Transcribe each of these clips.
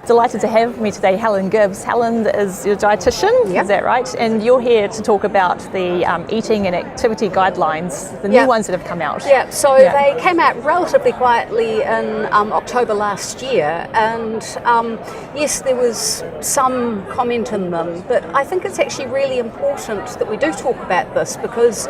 delighted to have me today, Helen Gibbs. Helen is your dietitian, Yep. Is that right? And you're here to talk about the eating and activity guidelines, the new Yep. ones that have come out. Yeah, so they came out relatively quietly in October last year, and yes, there was some comment in them, but I think it's actually really important that we do talk about this, because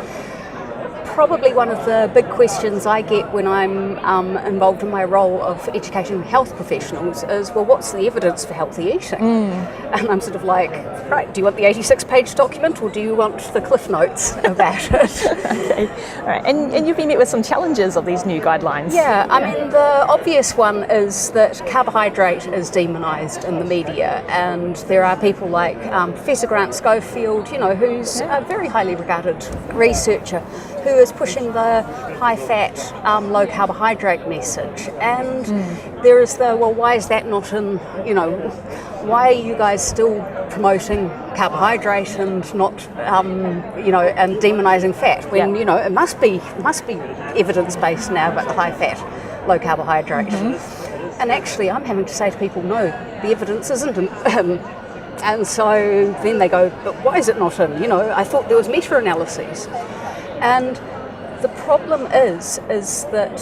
probably one of the big questions I get when I'm involved in my role of educating health professionals is, well, what's the evidence for healthy eating? And I'm sort of like, right, do you want the 86-page document or do you want the cliff notes about it? Okay. All right. And you've been met with some challenges of these new guidelines. Yeah, I mean, the obvious one is that carbohydrate is demonised in the media, and there are people like Professor Grant Schofield, who's a very highly regarded researcher, who is pushing the high-fat, low-carbohydrate message. And there is why is that not in, why are you guys still promoting carbohydrate and not, and demonising fat when, it must be evidence-based now about the high-fat, low-carbohydrate. And actually, I'm having to say to people, no, the evidence isn't in. And so then they go, but why is it not in? I thought there was meta-analyses. And the problem is that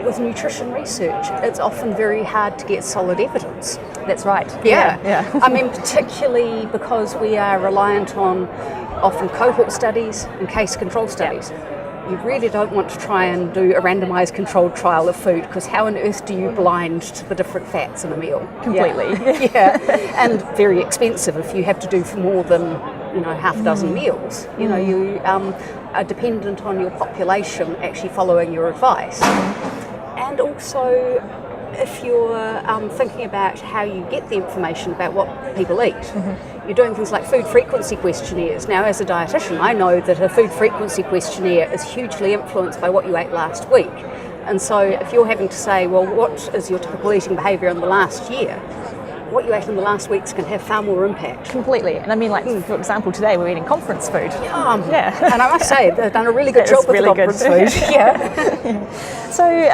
with nutrition research, it's often very hard to get solid evidence. That's right. Yeah. I mean, particularly because we are reliant on often cohort studies and case control studies. You really don't want to try and do a randomised controlled trial of food, because how on earth do you blind to the different fats in a meal? Completely. Yeah. And very expensive if you have to do for more than half a dozen meals. You are dependent on your population actually following your advice. And also, if you're thinking about how you get the information about what people eat, you're doing things like food frequency questionnaires. Now, as a dietitian, I know that a food frequency questionnaire is hugely influenced by what you ate last week. And so if you're having to say, well, what is your typical eating behaviour in the last year, what you ate in the last weeks can have far more impact. Completely. And I mean, for example, today we're eating conference food. And I must say, they've done a really good job with the conference food. So,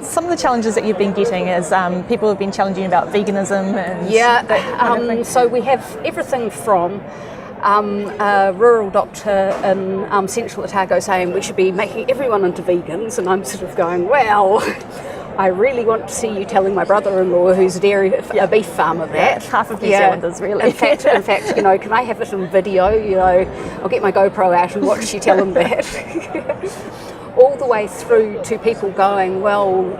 some of the challenges that you've been getting is people have been challenging you about veganism and that kind of thing. So we have everything from a rural doctor in central Otago saying we should be making everyone into vegans, and I'm sort of going, well, I really want to see you telling my brother-in-law, who's a beef farmer, that. Half of New Zealanders, really. In fact, can I have it in video? I'll get my GoPro out and watch you tell them that. All the way through to people going, well,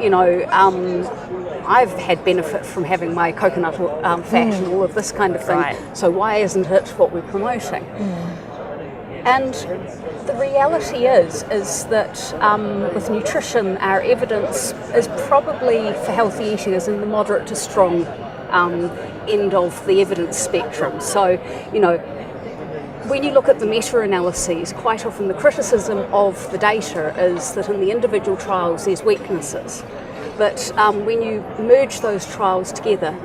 I've had benefit from having my coconut fat and all of this kind of thing. Right. So why isn't it what we're promoting? And the reality is that with nutrition, our evidence is probably for healthy eating is in the moderate to strong end of the evidence spectrum. So, when you look at the meta-analyses, quite often the criticism of the data is that in the individual trials there's weaknesses. But when you merge those trials together,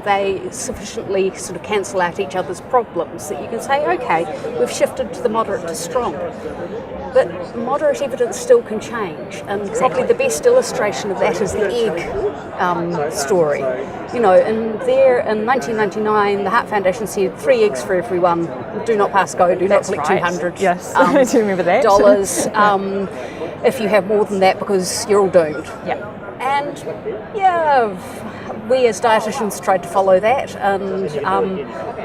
they sufficiently sort of cancel out each other's problems that you can say, okay, we've shifted to the moderate to strong. But moderate evidence still can change, and probably the best illustration of that is the egg story. In 1999, the Heart Foundation said 3 eggs for everyone, do not pass go, do not collect 200 Yes, I do remember that. dollars if you have more than that, because you're all doomed. Yeah. And we as dietitians tried to follow that, and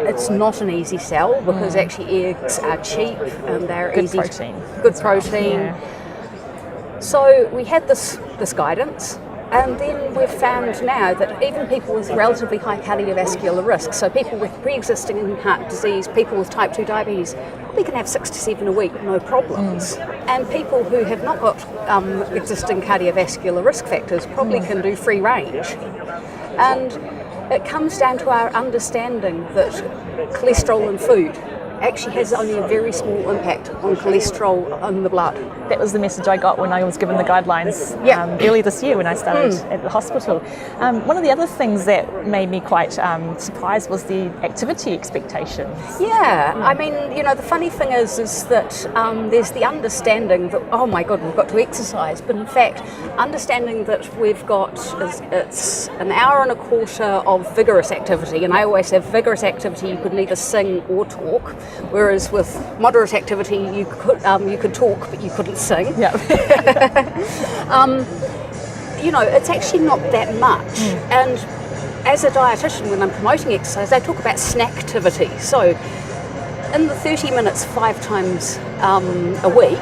it's not an easy sell, because actually eggs are cheap and they're good easy. Protein. Good protein. Yeah. So we had this guidance, and then we've found now that even people with relatively high cardiovascular risk, so people with pre-existing heart disease, people with type 2 diabetes, probably can have 6 to 7 a week, no problems. And people who have not got existing cardiovascular risk factors probably can do free range. And it comes down to our understanding that cholesterol in food actually has only a very small impact on cholesterol in the blood. That was the message I got when I was given the guidelines early this year when I started at the hospital. One of the other things that made me quite surprised was the activity expectations. Yeah, I mean, the funny thing is that there's the understanding that, oh my God, we've got to exercise, but in fact, understanding that we've got, it's an hour and a quarter of vigorous activity, and I always have vigorous activity, you could neither sing or talk, whereas with moderate activity, you could talk, but you couldn't sing. Yeah. It's actually not that much. And as a dietitian, when I'm promoting exercise, I talk about snacktivity. So in the 30 minutes 5 times a week,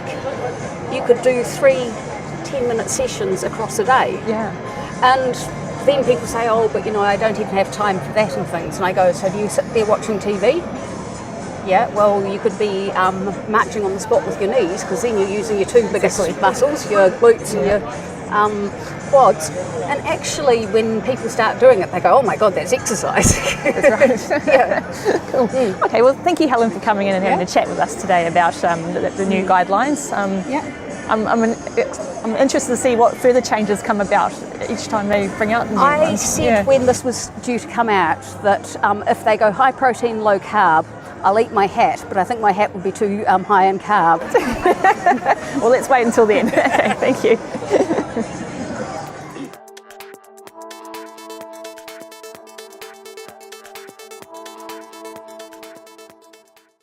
you could do 3 10-minute sessions across a day. Yeah. And then people say, oh, but I don't even have time for that and things. And I go, so do you sit there watching TV? Yeah, well, you could be marching on the spot with your knees, because then you're using your 2 biggest muscles, your glutes and your quads. And actually, when people start doing it, they go, oh my God, that's exercise. That's right. Yeah. Cool. Okay, well, thank you, Helen, for coming in and having a chat with us today about the new guidelines. I'm interested to see what further changes come about each time they bring out the new I ones. said when this was due to come out that if they go high protein, low carb, I'll eat my hat, but I think my hat would be too high in carb. Well, let's wait until then. Okay, thank you.